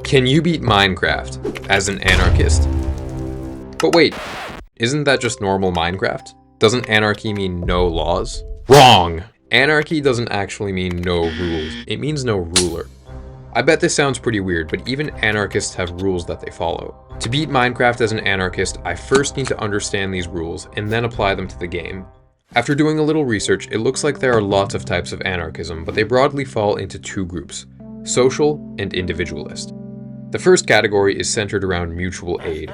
Can you beat Minecraft as an anarchist? But wait, isn't that just normal Minecraft? Doesn't anarchy mean no laws? Wrong! Anarchy doesn't actually mean no rules, it means no ruler. I bet this sounds pretty weird, but even anarchists have rules that they follow. To beat Minecraft as an anarchist, I first need to understand these rules and then apply them to the game. After doing a little research, it looks like there are lots of types of anarchism, but they broadly fall into two groups: social and individualist. The first category is centered around mutual aid.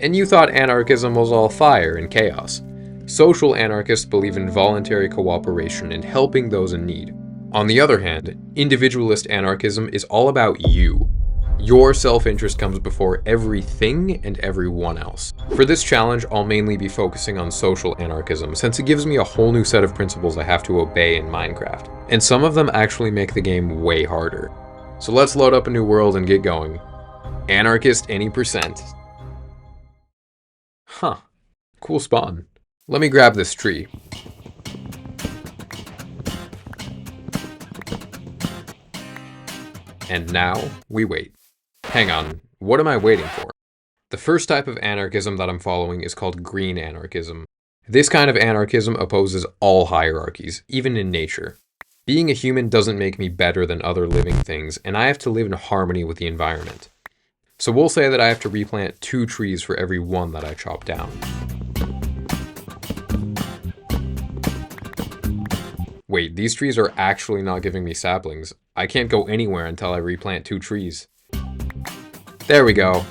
And you thought anarchism was all fire and chaos. Social anarchists believe in voluntary cooperation and helping those in need. On the other hand, individualist anarchism is all about you. Your self-interest comes before everything and everyone else. For this challenge, I'll mainly be focusing on social anarchism, since it gives me a whole new set of principles I have to obey in Minecraft. And some of them actually make the game way harder. So let's load up a new world and get going. Anarchist any percent. Huh. Cool spawn. Let me grab this tree. And now, we wait. Hang on, what am I waiting for? The first type of anarchism that I'm following is called green anarchism. This kind of anarchism opposes all hierarchies, even in nature. Being a human doesn't make me better than other living things, and I have to live in harmony with the environment. So we'll say that I have to replant 2 trees for every one that I chop down. Wait, these trees are actually not giving me saplings. I can't go anywhere until I replant 2 trees. There we go.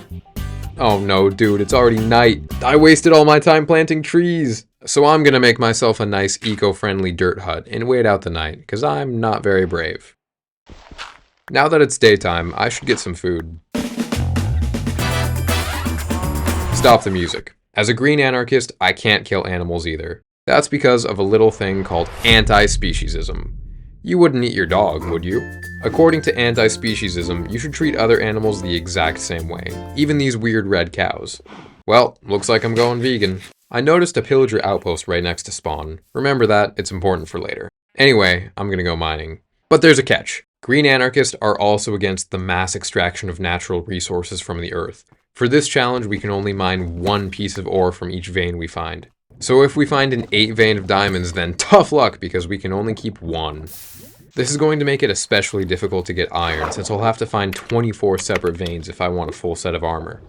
Oh no, dude, it's already night. I wasted all my time planting trees. So I'm gonna make myself a nice eco-friendly dirt hut and wait out the night, because I'm not very brave. Now that it's daytime, I should get some food. Stop the music. As a green anarchist, I can't kill animals either. That's because of a little thing called anti-speciesism. You wouldn't eat your dog, would you? According to anti-speciesism, you should treat other animals the exact same way, even these weird red cows. Well, looks like I'm going vegan. I noticed a pillager outpost right next to spawn. Remember that, it's important for later. Anyway, I'm gonna go mining. But there's a catch. Green anarchists are also against the mass extraction of natural resources from the earth. For this challenge, we can only mine 1 piece of ore from each vein we find. So if we find an 8 vein of diamonds, then tough luck because we can only keep 1. This is going to make it especially difficult to get iron, since I'll have to find 24 separate veins if I want a full set of armor.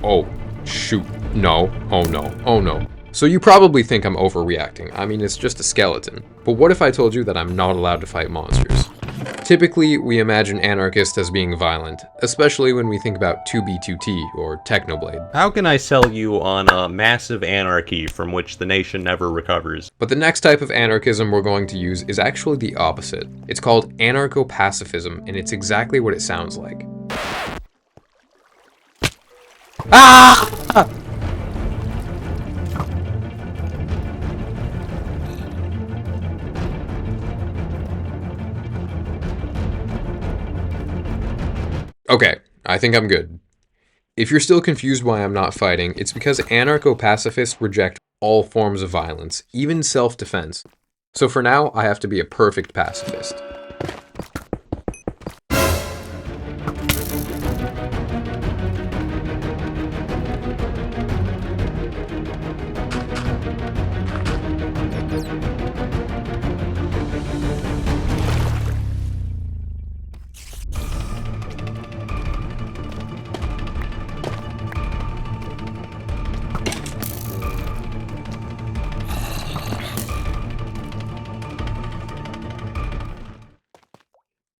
Oh, shoot. No. Oh no. Oh no. So you probably think I'm overreacting. I mean, it's just a skeleton. But what if I told you that I'm not allowed to fight monsters? Typically, we imagine anarchists as being violent, especially when we think about 2B2T or Technoblade. How can I sell you on a massive anarchy from which the nation never recovers? But the next type of anarchism we're going to use is actually the opposite. It's called Anarcho-pacifism, and it's exactly what it sounds like. Ah! Okay, I think I'm good. If you're still confused why I'm not fighting, it's because anarcho-pacifists reject all forms of violence, even self-defense. So for now, I have to be a perfect pacifist.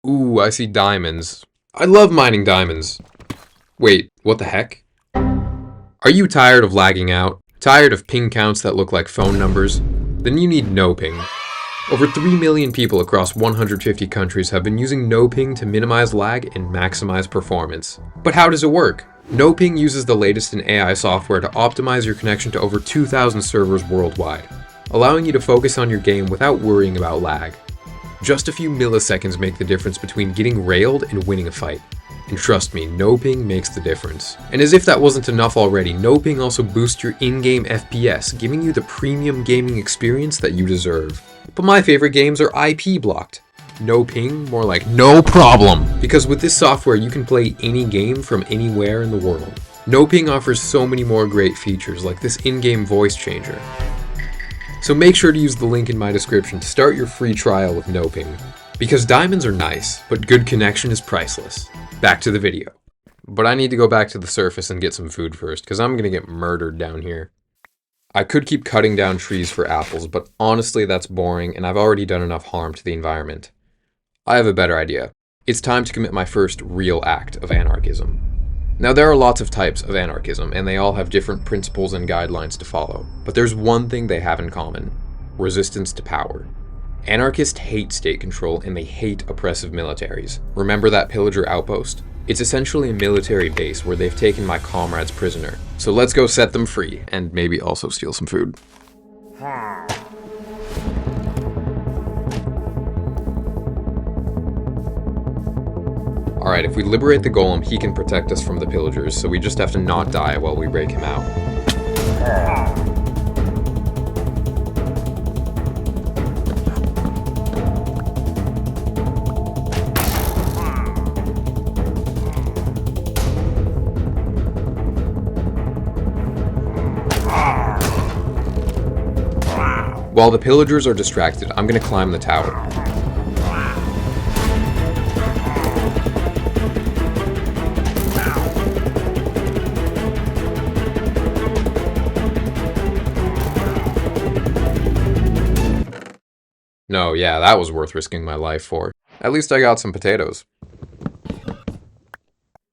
Ooh, I see diamonds. I love mining diamonds. Wait, what the heck? Are you tired of lagging out? Tired of ping counts that look like phone numbers? Then you need no ping. Over 3 million people across 150 countries have been using no ping to minimize lag and maximize performance. But how does it work? No ping uses the latest in AI software to optimize your connection to over 2,000 servers worldwide, allowing you to focus on your game without worrying about lag. Just a few milliseconds make the difference between getting railed and winning a fight. And trust me, no ping makes the difference. And as if that wasn't enough already, no ping also boosts your in-game FPS, giving you the premium gaming experience that you deserve. But my favorite games are IP blocked. No ping, more like no problem. Because with this software, you can play any game from anywhere in the world. No ping offers so many more great features, like this in-game voice changer. So make sure to use the link in my description to start your free trial with no ping. Because diamonds are nice, but good connection is priceless. Back to the video. But I need to go back to the surface and get some food first, because I'm gonna get murdered down here. I could keep cutting down trees for apples, but honestly that's boring and I've already done enough harm to the environment. I have a better idea. It's time to commit my first real act of anarchism. Now there are lots of types of anarchism, and they all have different principles and guidelines to follow, but there's one thing they have in common: resistance to power. Anarchists hate state control and they hate oppressive militaries. Remember that pillager outpost? It's essentially a military base where they've taken my comrades prisoner. So let's go set them free, and maybe also steal some food. Alright, if we liberate the golem, he can protect us from the pillagers, so we just have to not die while we break him out. While the pillagers are distracted, I'm gonna climb the tower. No, yeah, that was worth risking my life for. At least I got some potatoes.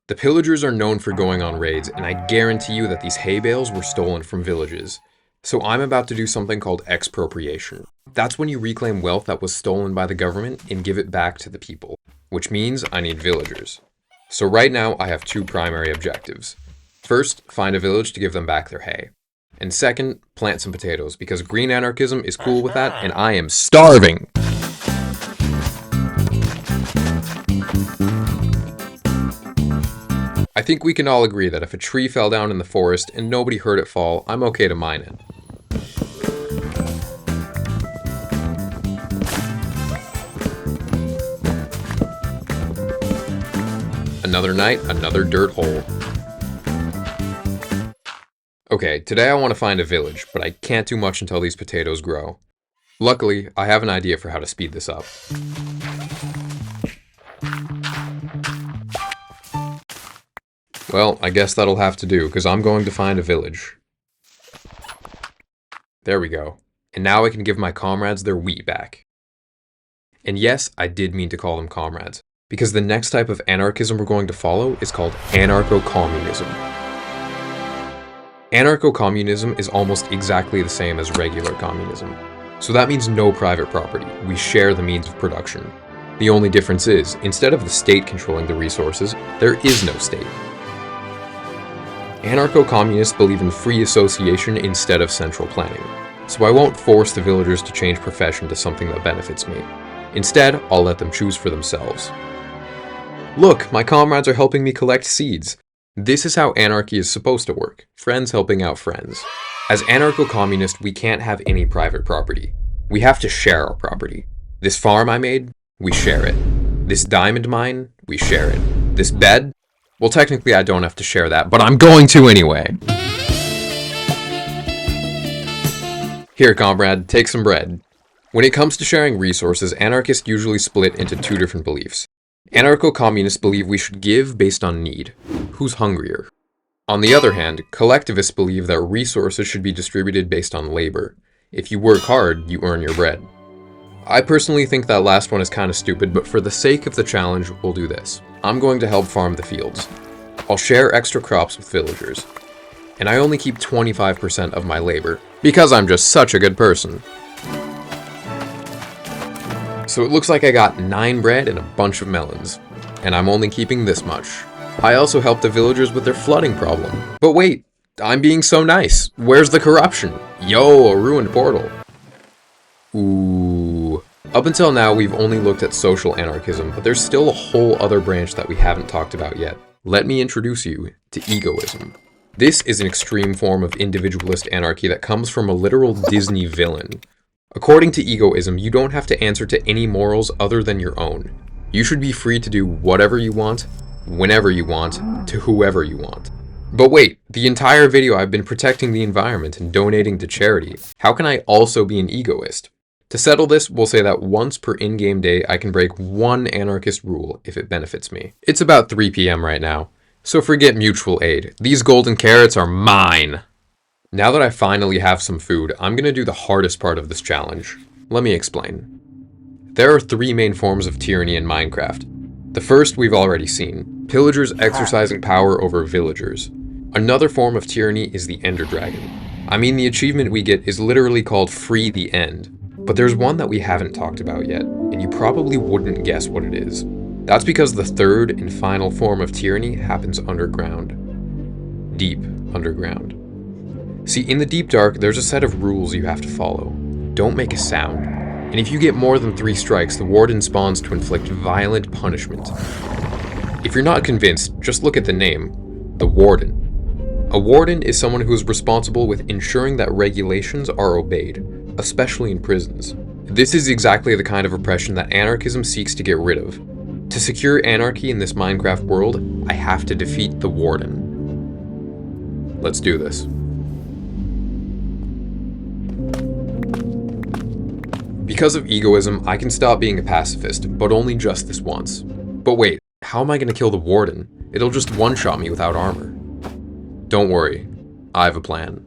The pillagers are known for going on raids, and I guarantee you that these hay bales were stolen from villages. So I'm about to do something called expropriation. That's when you reclaim wealth that was stolen by the government and give it back to the people, which means I need villagers. So right now I have two primary objectives. First, find a village to give them back their hay. And second, plant some potatoes, because green anarchism is cool with that, and I am starving! I think we can all agree that if a tree fell down in the forest and nobody heard it fall, I'm okay to mine it. Another night, another dirt hole. Okay, today I want to find a village, but I can't do much until these potatoes grow. Luckily, I have an idea for how to speed this up. Well, I guess that'll have to do, because I'm going to find a village. There we go. And now I can give my comrades their wheat back. And yes, I did mean to call them comrades, because the next type of anarchism we're going to follow is called Anarcho-communism. Anarcho-communism is almost exactly the same as regular communism. So that means no private property. We share the means of production. The only difference is, instead of the state controlling the resources, there is no state. Anarcho-communists believe in free association instead of central planning. So I won't force the villagers to change profession to something that benefits me. Instead, I'll let them choose for themselves. Look, my comrades are helping me collect seeds. This is how anarchy is supposed to work. Friends helping out friends. As anarcho-communists, we can't have any private property. We have to share our property. This farm I made, we share it. This diamond mine, we share it. This bed? Well, technically I don't have to share that, but I'm going to anyway. Here, comrade, take some bread. When it comes to sharing resources, anarchists usually split into two different beliefs. Anarcho-communists believe we should give based on need. Who's hungrier? On the other hand, collectivists believe that resources should be distributed based on labor. If you work hard, you earn your bread. I personally think that last one is kind of stupid, but for the sake of the challenge, we'll do this. I'm going to help farm the fields. I'll share extra crops with villagers. And I only keep 25% of my labor, because I'm just such a good person. So it looks like I got 9 bread and a bunch of melons. And I'm only keeping this much. I also helped the villagers with their flooding problem. But wait, I'm being so nice. Where's the corruption? Yo, a ruined portal. Ooh. Up until now, we've only looked at social anarchism, but there's still a whole other branch that we haven't talked about yet. Let me introduce you to Egoism. This is an extreme form of individualist anarchy that comes from a literal Disney villain. According to Egoism, you don't have to answer to any morals other than your own. You should be free to do whatever you want, whenever you want, to whoever you want. But wait, the entire video I've been protecting the environment and donating to charity. How can I also be an egoist? To settle this, we'll say that once per in-game day, I can break one anarchist rule if it benefits me. It's about 3 p.m. right now, so forget mutual aid. These golden carrots are mine! Now that I finally have some food, I'm gonna do the hardest part of this challenge. Let me explain. There are 3 main forms of tyranny in Minecraft. The first we've already seen, pillagers exercising power over villagers. Another form of tyranny is the Ender Dragon. I mean, the achievement we get is literally called Free the End. But there's one that we haven't talked about yet, and you probably wouldn't guess what it is. That's because the third and final form of tyranny happens underground. Deep underground. See, in the deep dark, there's a set of rules you have to follow. Don't make a sound. And if you get more than 3 strikes, the warden spawns to inflict violent punishment. If you're not convinced, just look at the name, the warden. A warden is someone who is responsible with ensuring that regulations are obeyed, especially in prisons. This is exactly the kind of oppression that anarchism seeks to get rid of. To secure anarchy in this Minecraft world, I have to defeat the warden. Let's do this. Because of egoism, I can stop being a pacifist, but only just this once. But wait, how am I gonna kill the warden? It'll just one-shot me without armor. Don't worry, I have a plan.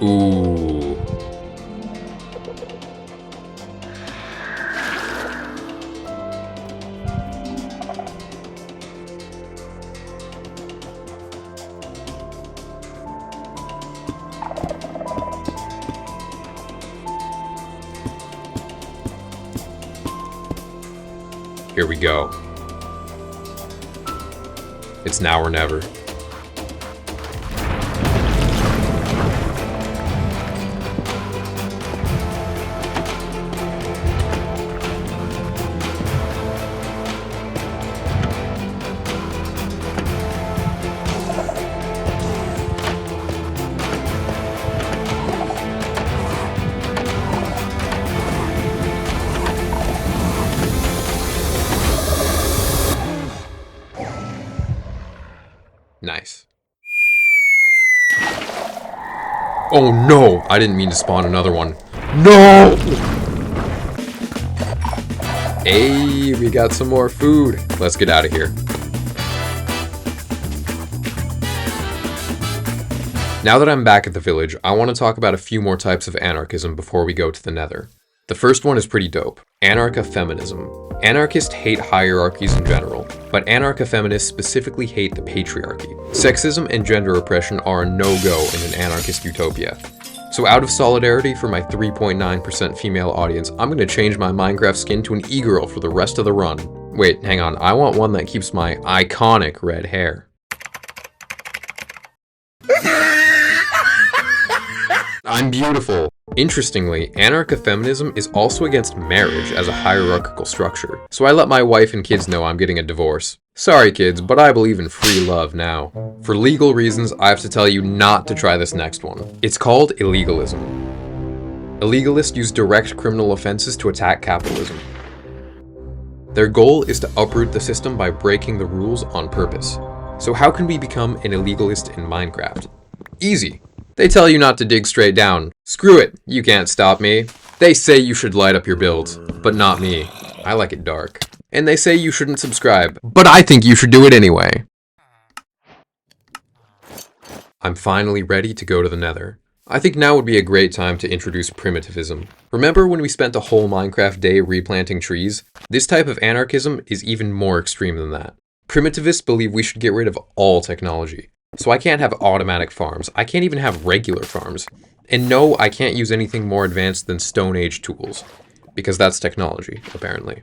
Ooh. Here we go. It's now or never. Nice. Oh no! I didn't mean to spawn another one. No! Hey, we got some more food. Let's get out of here. Now that I'm back at the village, I want to talk about a few more types of anarchism before we go to the nether. The first one is pretty dope. Anarcho-feminism. Anarchists hate hierarchies in general, but anarcho-feminists specifically hate the patriarchy. Sexism and gender oppression are a no-go in an anarchist utopia. So out of solidarity for my 3.9% female audience, I'm gonna change my Minecraft skin to an e-girl for the rest of the run. Wait, hang on, I want one that keeps my iconic red hair. I'm beautiful. Interestingly, anarcho-feminism is also against marriage as a hierarchical structure, so I let my wife and kids know I'm getting a divorce. Sorry kids, but I believe in free love now. For legal reasons, I have to tell you not to try this next one. It's called illegalism. Illegalists use direct criminal offenses to attack capitalism. Their goal is to uproot the system by breaking the rules on purpose. So how can we become an illegalist in Minecraft? Easy. They tell you not to dig straight down. Screw it, you can't stop me. They say you should light up your builds, but not me. I like it dark. And they say you shouldn't subscribe, but I think you should do it anyway. I'm finally ready to go to the nether. I think now would be a great time to introduce primitivism. Remember when we spent a whole Minecraft day replanting trees? This type of anarchism is even more extreme than that. Primitivists believe we should get rid of all technology. So I can't have automatic farms. I can't even have regular farms. And no, I can't use anything more advanced than Stone Age tools. Because that's technology, apparently.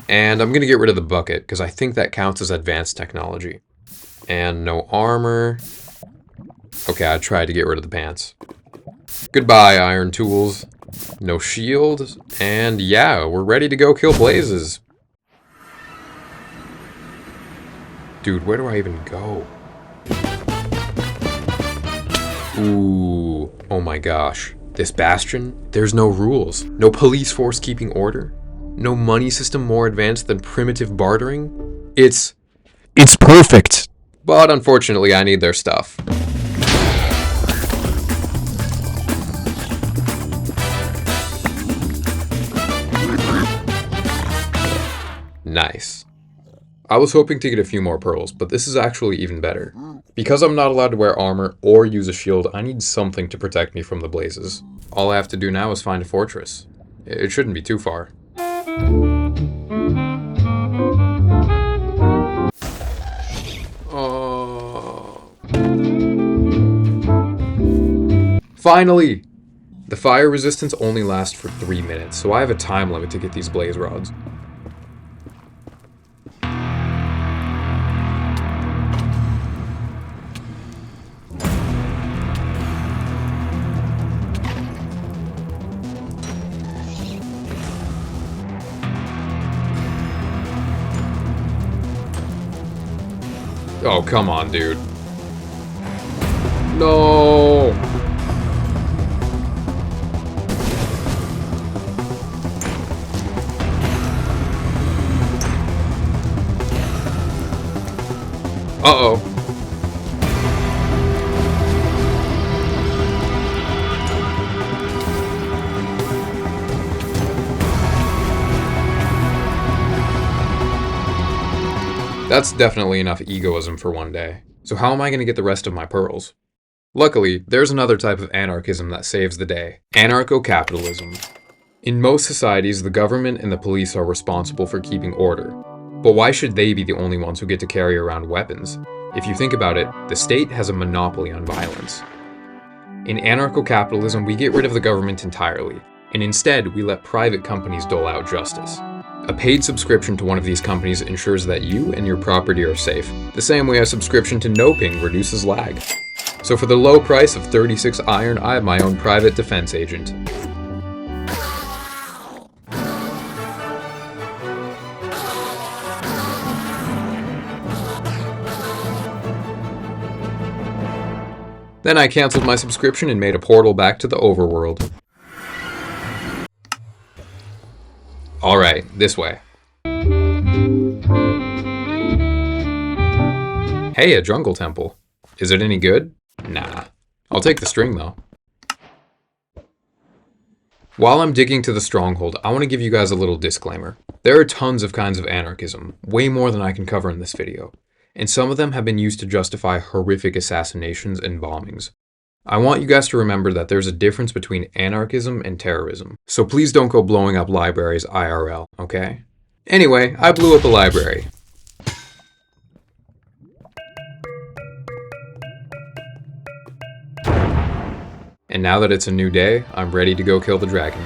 And I'm gonna get rid of the bucket, because I think that counts as advanced technology. And no armor. Okay, I tried to get rid of the pants. Goodbye, iron tools. No shield. And yeah, we're ready to go kill blazes. Dude, where do I even go? Ooh, oh my gosh. This bastion, there's no rules. No police force keeping order. No money system more advanced than primitive bartering. It's perfect. But unfortunately, I need their stuff. Nice. I was hoping to get a few more pearls, but this is actually even better. Because I'm not allowed to wear armor or use a shield, I need something to protect me from the blazes. All I have to do now is find a fortress. It shouldn't be too far. Finally! The fire resistance only lasts for 3 minutes, so I have a time limit to get these blaze rods. Oh, come on, dude. No! Uh-oh. That's definitely enough egoism for one day. So how am I going to get the rest of my pearls? Luckily, there's another type of anarchism that saves the day. Anarcho-capitalism. In most societies, the government and the police are responsible for keeping order. But why should they be the only ones who get to carry around weapons? If you think about it, the state has a monopoly on violence. In anarcho-capitalism, we get rid of the government entirely, and instead we let private companies dole out justice. A paid subscription to one of these companies ensures that you and your property are safe, the same way a subscription to NoPing reduces lag. So for the low price of 36 iron, I have my own private defense agent. Then I canceled my subscription and made a portal back to the overworld. Alright, this way. Hey, a jungle temple. Is it any good? Nah. I'll take the string though. While I'm digging to the stronghold, I want to give you guys a little disclaimer. There are tons of kinds of anarchism, way more than I can cover in this video, and some of them have been used to justify horrific assassinations and bombings. I want you guys to remember that there's a difference between anarchism and terrorism, so please don't go blowing up libraries IRL, okay? Anyway, I blew up a library. And now that it's a new day, I'm ready to go kill the dragon.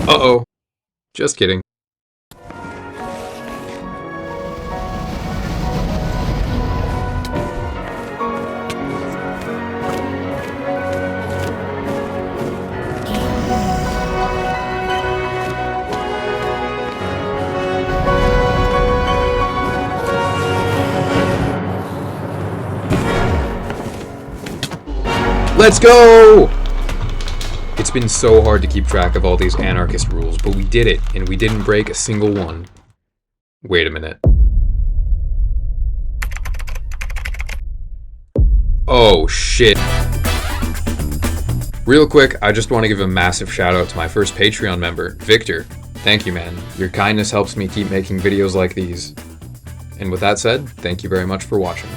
Uh-oh. Just kidding. Let's go! It's been so hard to keep track of all these anarchist rules, but we did it, and we didn't break a single one. Wait a minute. Oh, shit. Real quick, I just want to give a massive shout out to my first Patreon member, Victor. Thank you, man. Your kindness helps me keep making videos like these. And with that said, thank you very much for watching.